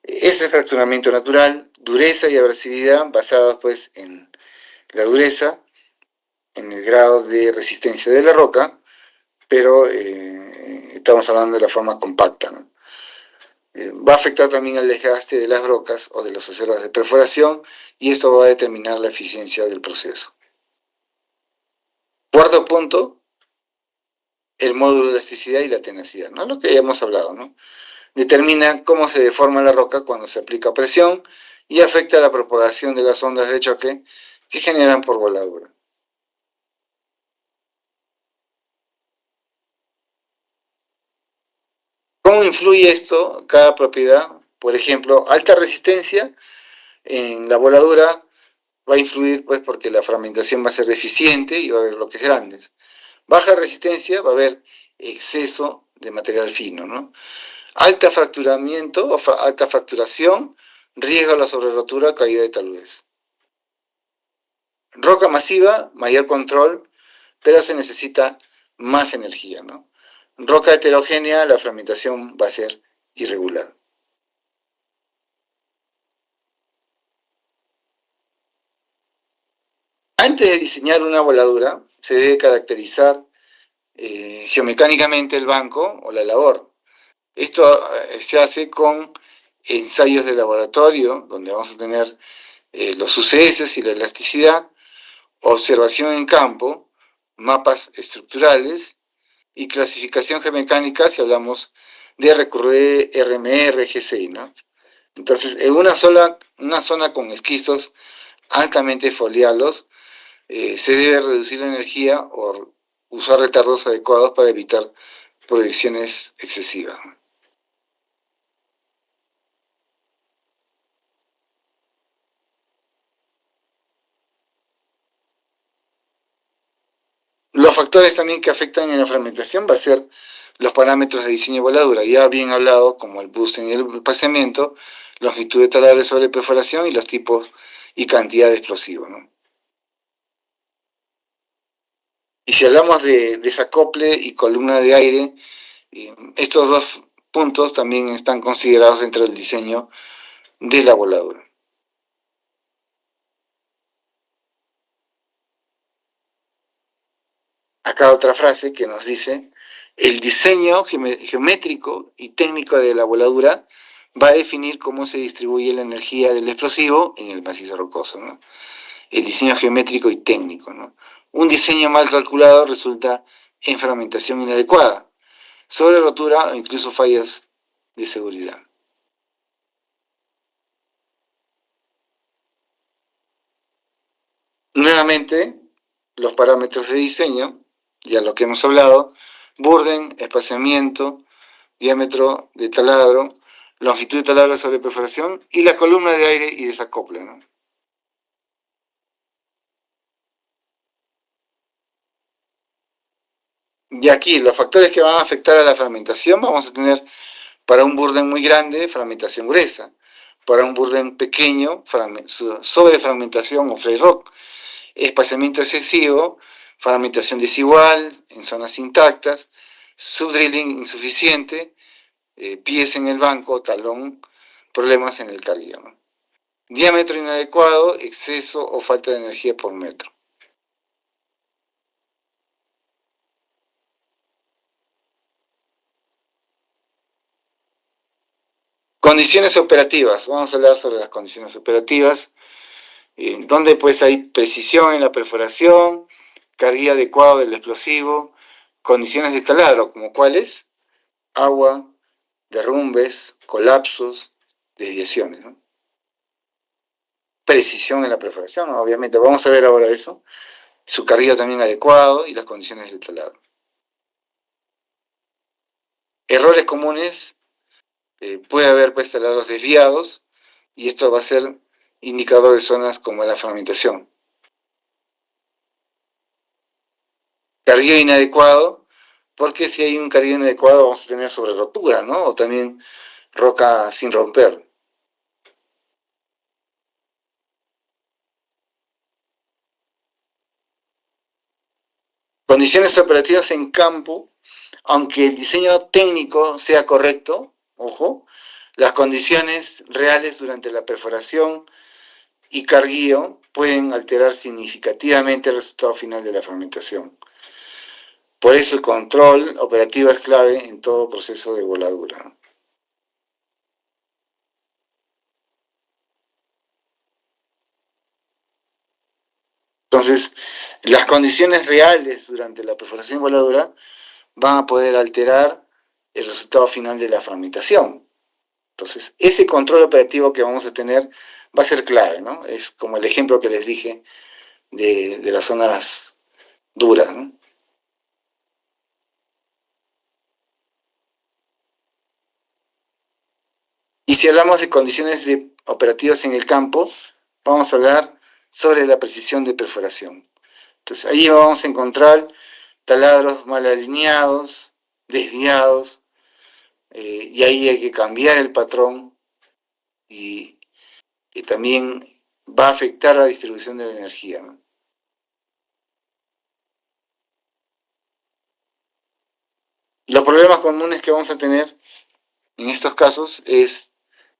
Ese fracturamiento natural, dureza y abrasividad basados pues en la dureza, en el grado de resistencia de la roca, pero estamos hablando de la forma compacta, ¿no? Va a afectar también al desgaste de las rocas o de los aceros de perforación y esto va a determinar la eficiencia del proceso. Cuarto punto, el módulo de elasticidad y la tenacidad, ¿no? Lo que ya hemos hablado, ¿no? Determina cómo se deforma la roca cuando se aplica presión y afecta la propagación de las ondas de choque que generan por voladura. ¿Cómo influye esto cada propiedad? Por ejemplo, alta resistencia en la voladura va a influir pues porque la fragmentación va a ser deficiente y va a haber bloques grandes. Baja resistencia va a haber exceso de material fino, ¿no? Alta fracturamiento o alta fracturación, riesgo a la sobrerotura, caída de taludes. Roca masiva, mayor control, pero se necesita más energía, ¿no? Roca heterogénea, la fragmentación va a ser irregular. Antes de diseñar una voladura, se debe caracterizar geomecánicamente el banco o la labor. Esto se hace con ensayos de laboratorio, donde vamos a tener los UCS y la elasticidad, observación en campo, mapas estructurales y clasificación geomecánica si hablamos de RQD, RMR, GCI, ¿no? Entonces, en una zona con esquistos altamente foliados, se debe reducir la energía o usar retardos adecuados para evitar proyecciones excesivas. Los factores también que afectan en la fragmentación va a ser los parámetros de diseño de voladura, ya bien hablado como el boosting y el espaciamiento, longitud de taladro sobre perforación y los tipos y cantidad de explosivos, ¿no? Y si hablamos de desacople y columna de aire, estos dos puntos también están considerados dentro del diseño de la voladura. Acá otra frase que nos dice, el diseño geométrico y técnico de la voladura va a definir cómo se distribuye la energía del explosivo en el macizo rocoso, ¿no? El diseño geométrico y técnico, ¿no? Un diseño mal calculado resulta en fragmentación inadecuada, sobre rotura o incluso fallas de seguridad. Nuevamente, los parámetros de diseño, ya lo que hemos hablado, burden, espaciamiento, diámetro de taladro, longitud de taladro sobre perforación y la columna de aire y desacople, ¿no? Y aquí, los factores que van a afectar a la fragmentación, vamos a tener para un burden muy grande, fragmentación gruesa. Para un burden pequeño, sobrefragmentación o flake rock. Espaciamiento excesivo, fragmentación desigual en zonas intactas, subdrilling insuficiente, pies en el banco, talón, problemas en el carguillo, ¿no? Diámetro inadecuado, exceso o falta de energía por metro. Condiciones operativas. Vamos a hablar sobre las condiciones operativas, donde pues hay precisión en la perforación, carguillo adecuado del explosivo, condiciones de taladro, como cuáles: agua, derrumbes, colapsos, desviaciones, ¿no? Precisión en la perforación, ¿no? Obviamente. Vamos a ver ahora eso. Su carguillo también adecuado y las condiciones de taladro. Errores comunes. Puede haber pues taladros desviados y esto va a ser indicador de zonas como la fragmentación. Carguillo inadecuado, porque si hay un carguillo inadecuado vamos a tener sobre rotura, ¿no? O también roca sin romper. Condiciones operativas en campo, aunque el diseño técnico sea correcto, ojo, las condiciones reales durante la perforación y carguillo pueden alterar significativamente el resultado final de la fragmentación. Por eso el control operativo es clave en todo proceso de voladura. Entonces, las condiciones reales durante la perforación y voladura van a poder alterar el resultado final de la fragmentación. Entonces, ese control operativo que vamos a tener va a ser clave, ¿no? Es como el ejemplo que les dije de las zonas duras, ¿no? Y si hablamos de condiciones operativas en el campo, vamos a hablar sobre la precisión de perforación. Entonces, ahí vamos a encontrar taladros mal alineados, desviados, y ahí hay que cambiar el patrón y también va a afectar la distribución de la energía, ¿no? Los problemas comunes que vamos a tener en estos casos es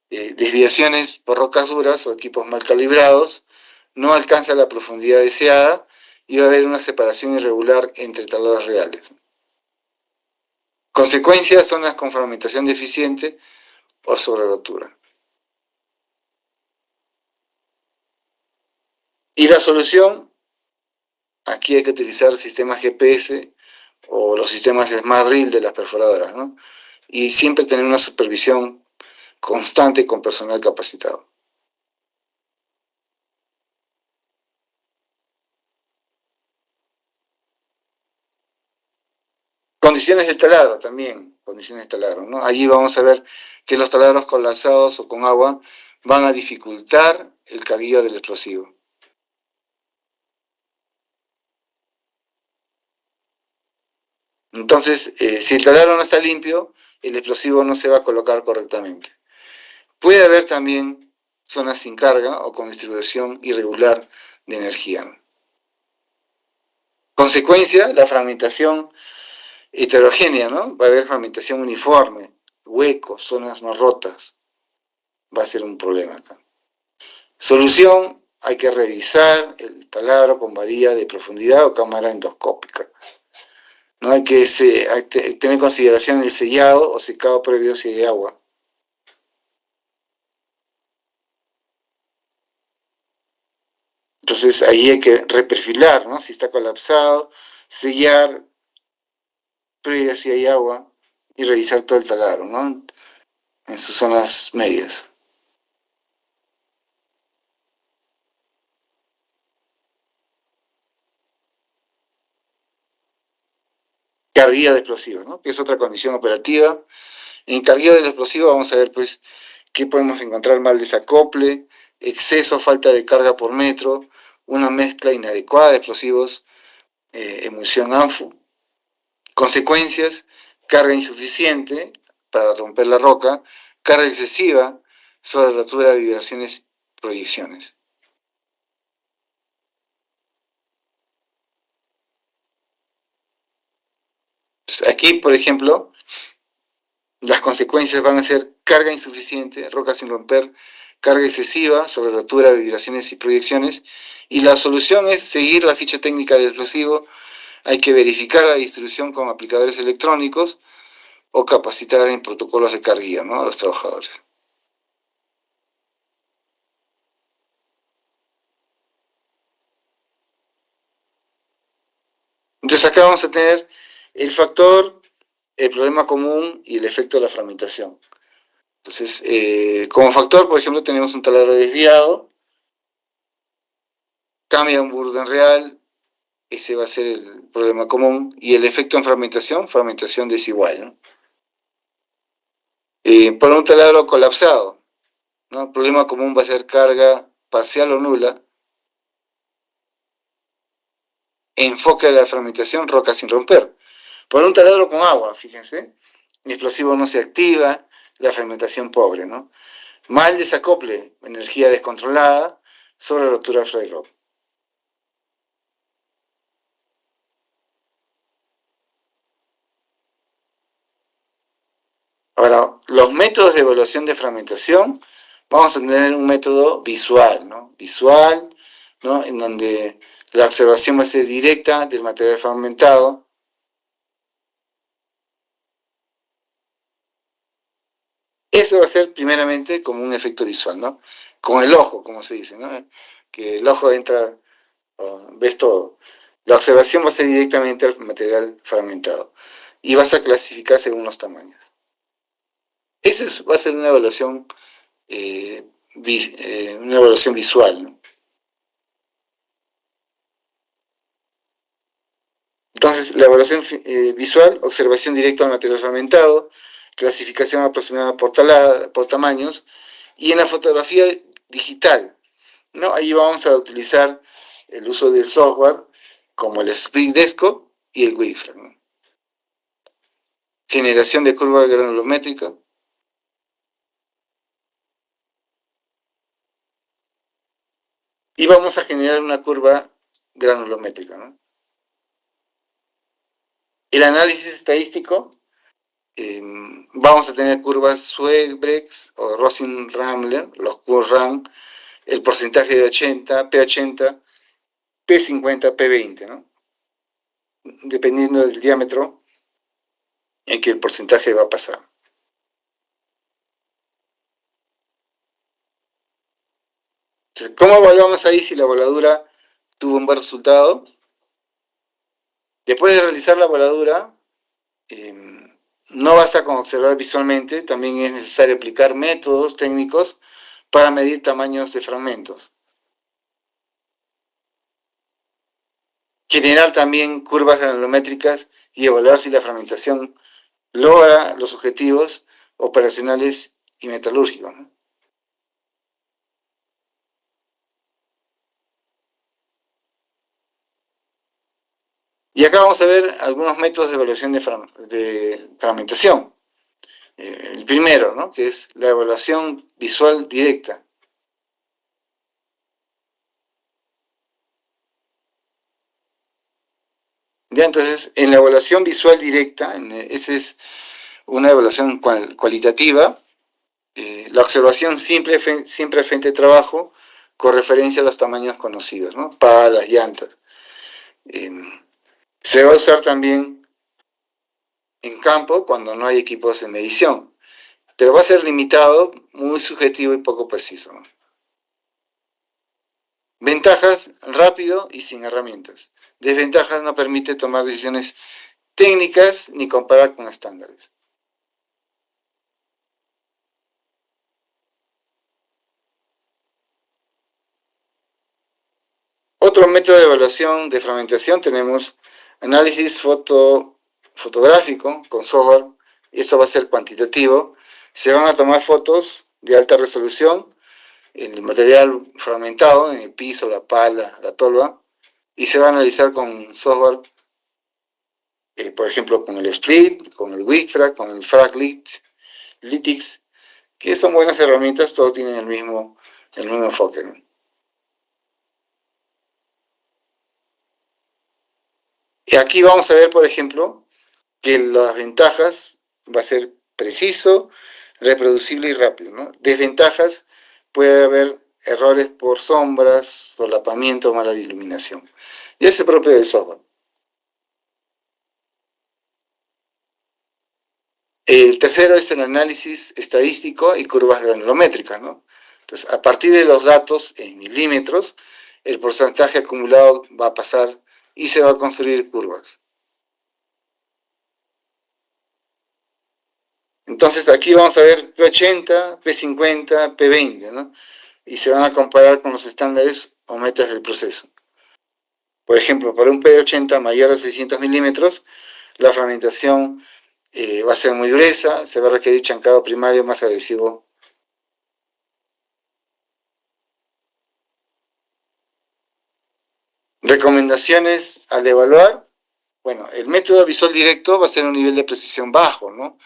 desviaciones por rocas duras o equipos mal calibrados, no alcanza la profundidad deseada y va a haber una separación irregular entre taladros reales. Consecuencias son las con fragmentación deficiente o sobre rotura. Y la solución, aquí hay que utilizar sistemas GPS o los sistemas Smart Drill de las perforadoras, ¿no? Y siempre tener una supervisión constante con personal capacitado. Condiciones del taladro también, condiciones de taladro, ¿no? Allí vamos a ver que los taladros colapsados o con agua van a dificultar el carguillo del explosivo. Entonces, si el taladro no está limpio, el explosivo no se va a colocar correctamente. Puede haber también zonas sin carga o con distribución irregular de energía. Consecuencia, la fragmentación heterogénea, ¿no? Va a haber fragmentación uniforme, huecos, zonas no rotas. Va a ser un problema acá. Solución, hay que revisar el taladro con varilla de profundidad o cámara endoscópica. No hay que tener en consideración el sellado o secado previo si hay agua. Entonces ahí hay que reperfilar, ¿no? Si está colapsado, sellar previo si hay agua y revisar todo el taladro, ¿no? En sus zonas medias. Carguilla de explosivos, ¿no? Que es otra condición operativa. En carguilla del explosivo vamos a ver, pues, qué podemos encontrar: mal desacople, exceso, falta de carga por metro, una mezcla inadecuada de explosivos, emulsión ANFU, Consecuencias: carga insuficiente para romper la roca, carga excesiva sobre rotura, vibraciones, proyecciones. Entonces, aquí, por ejemplo, las consecuencias van a ser carga insuficiente, roca sin romper, carga excesiva sobre rotura, vibraciones y proyecciones. Y la solución es seguir la ficha técnica del explosivo. Hay que verificar la distribución con aplicadores electrónicos o capacitar en protocolos de carguía, ¿no?, a los trabajadores. Entonces acá vamos a tener el factor, el problema común y el efecto de la fragmentación. Entonces, como factor, por ejemplo, tenemos un taladro desviado, cambia un burdén real, ese va a ser el problema común, y el efecto en fragmentación desigual, ¿no? Por un taladro colapsado, ¿no?, el problema común va a ser carga parcial o nula, enfoque de la fragmentación, roca sin romper. Por un taladro con agua, fíjense, el explosivo no se activa, la fragmentación pobre, ¿no? Mal desacople, energía descontrolada, sobre rotura fly rod. Ahora, los métodos de evaluación de fragmentación, vamos a tener un método visual, ¿no? Visual, ¿no?, en donde la observación va a ser directa del material fragmentado. Eso va a ser primeramente como un efecto visual, ¿no?, con el ojo, como se dice, ¿no?, que el ojo entra, ves todo. La observación va a ser directamente al material fragmentado y vas a clasificar según los tamaños. Eso va a ser una evaluación, visual, ¿no? Entonces, la evaluación visual, observación directa al material fragmentado, clasificación aproximada por tamaños, y en la fotografía digital, ¿no?, ahí vamos a utilizar el uso del software como el Split-Desktop y el Waveframe, ¿no? Generación de curva granulométrica. Y vamos a generar una curva granulométrica, ¿no? El análisis estadístico, vamos a tener curvas Sweig-Brex o Rosin-Ramler, los QRAM, el porcentaje de 80, P80, P50, P20, ¿no?, dependiendo del diámetro en que el porcentaje va a pasar. Entonces, ¿cómo evaluamos ahí si la voladura tuvo un buen resultado? Después de realizar la voladura, no basta con observar visualmente, también es necesario aplicar métodos técnicos para medir tamaños de fragmentos. Generar también curvas granulométricas y evaluar si la fragmentación logra los objetivos operacionales y metalúrgicos, ¿no? Y acá vamos a ver algunos métodos de evaluación de fragmentación. El primero, ¿no?, que es la evaluación visual directa. Ya, entonces, en la evaluación visual directa, esa es una evaluación cualitativa, la observación siempre al frente de trabajo, con referencia a los tamaños conocidos, ¿no?, palas, llantas. Se va a usar también en campo cuando no hay equipos de medición, pero va a ser limitado, muy subjetivo y poco preciso, ¿no? Ventajas: rápido y sin herramientas. Desventajas: no permite tomar decisiones técnicas ni comparar con estándares. Otro método de evaluación de fragmentación, tenemos análisis fotográfico con software. Esto va a ser cuantitativo. Se van a tomar fotos de alta resolución en el material fragmentado, en el piso, la pala, la tolva, y se va a analizar con software por ejemplo, con el Split, con el Wikfrag, con el Fraglitix, que son buenas herramientas, todos tienen el mismo enfoque, ¿no? Y aquí vamos a ver, por ejemplo, que las ventajas va a ser preciso, reproducible y rápido, ¿no? Desventajas, puede haber errores por sombras, solapamiento, mala iluminación. Y eso es propio del software. El tercero es el análisis estadístico y curvas granulométricas, ¿no? Entonces, a partir de los datos en milímetros, el porcentaje acumulado va a pasar y se va a construir curvas. Entonces, aquí vamos a ver P80, P50, P20, ¿no? Y se van a comparar con los estándares o metas del proceso. Por ejemplo, para un P80 mayor a 600 milímetros, la fragmentación va a ser muy gruesa, se va a requerir chancado primario más agresivo. Recomendaciones al evaluar. Bueno, el método visual directo va a ser un nivel de precisión bajo, ¿no?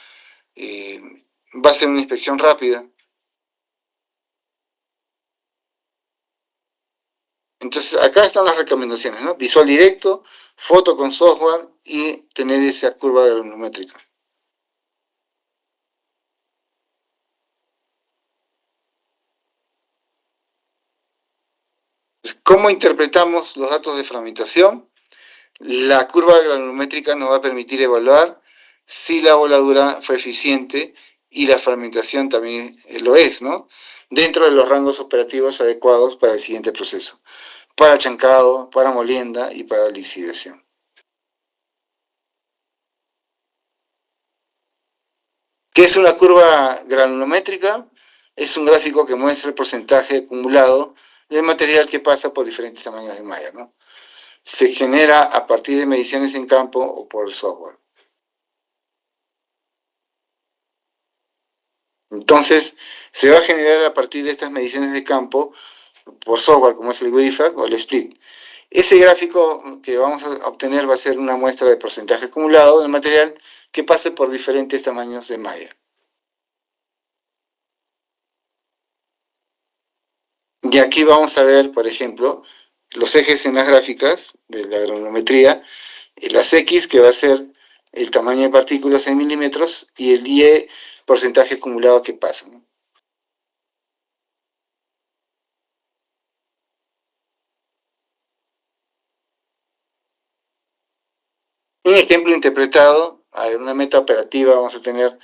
Va a ser una inspección rápida. Entonces, acá están las recomendaciones, ¿no? Visual directo, foto con software y tener esa curva granulométrica. ¿Cómo interpretamos los datos de fragmentación? La curva granulométrica nos va a permitir evaluar si la voladura fue eficiente y la fragmentación también lo es, ¿no? Dentro de los rangos operativos adecuados para el siguiente proceso, para chancado, para molienda y para lixiviación. ¿Qué es una curva granulométrica? Es un gráfico que muestra el porcentaje acumulado del material que pasa por diferentes tamaños de malla, ¿no? Se genera a partir de mediciones en campo o por el software. Entonces, se va a generar a partir de estas mediciones de campo por software, como es el Wikfrag o el Split. Ese gráfico que vamos a obtener va a ser una muestra de porcentaje acumulado del material que pase por diferentes tamaños de malla. Y aquí vamos a ver, por ejemplo, los ejes en las gráficas de la granulometría, las X, que va a ser el tamaño de partículas en milímetros, y el Y, porcentaje acumulado que pasa, ¿no? Un ejemplo interpretado, a una meta operativa vamos a tener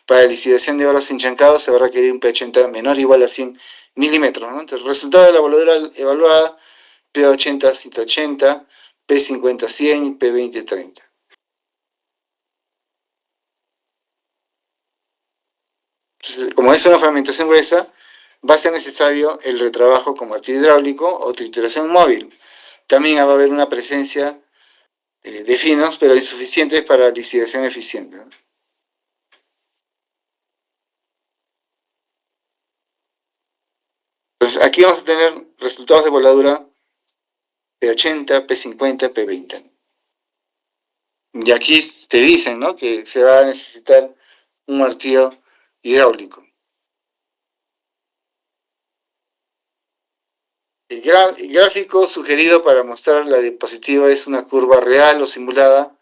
para lixiviación de oro sin chancado se va a requerir un P80 menor o igual a 100 milímetros, ¿no? Entonces, el resultado de la voladura evaluada, P80 180, P50 100 y P20 30. Entonces, como es una fragmentación gruesa, va a ser necesario el retrabajo con martillo hidráulico o trituración móvil. También va a haber una presencia de finos, pero insuficientes para lixiviación eficiente, ¿no? Entonces, aquí vamos a tener resultados de voladura P80, P50, P20. Y aquí te dicen, ¿no?, que se va a necesitar un martillo hidráulico. El gráfico sugerido para mostrar la diapositiva es una curva real o simulada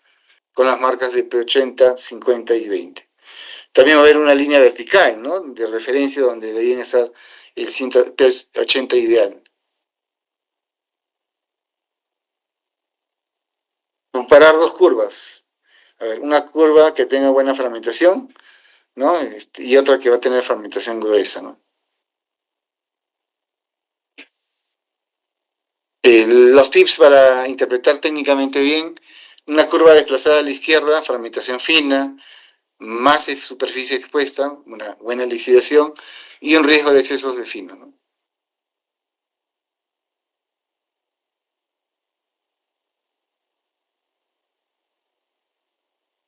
con las marcas de P80, 50 y 20. También va a haber una línea vertical, ¿no?, de referencia donde deberían estar el P80 ideal. Comparar dos curvas. A ver, una curva que tenga buena fragmentación, ¿no?, y otra que va a tener fragmentación gruesa, ¿no? Los tips para interpretar técnicamente bien: una curva desplazada a la izquierda, fragmentación fina, más superficie expuesta, una buena lixiviación y un riesgo de excesos de fino, ¿no?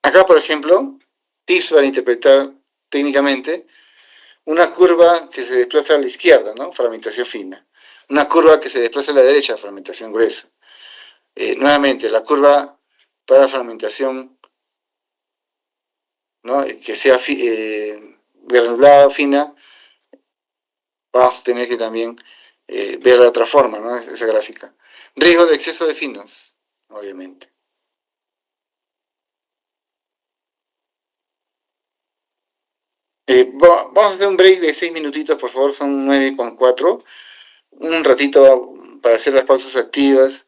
Acá, por ejemplo, tips para interpretar técnicamente: una curva que se desplaza a la izquierda, ¿no?, fragmentación fina; una curva que se desplaza a la derecha, fragmentación gruesa. Nuevamente, la curva para fragmentación ¿no? Que sea granulada, fina, vamos a tener que también ver de otra forma, ¿no? Esa gráfica. Riesgo de exceso de finos, obviamente. Vamos a hacer un break de 6 minutitos, por favor, son 9:04. Un ratito para hacer las pausas activas.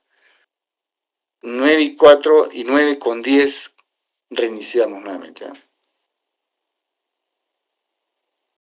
9:04 y 9:10 reiniciamos nuevamente. ¿Eh?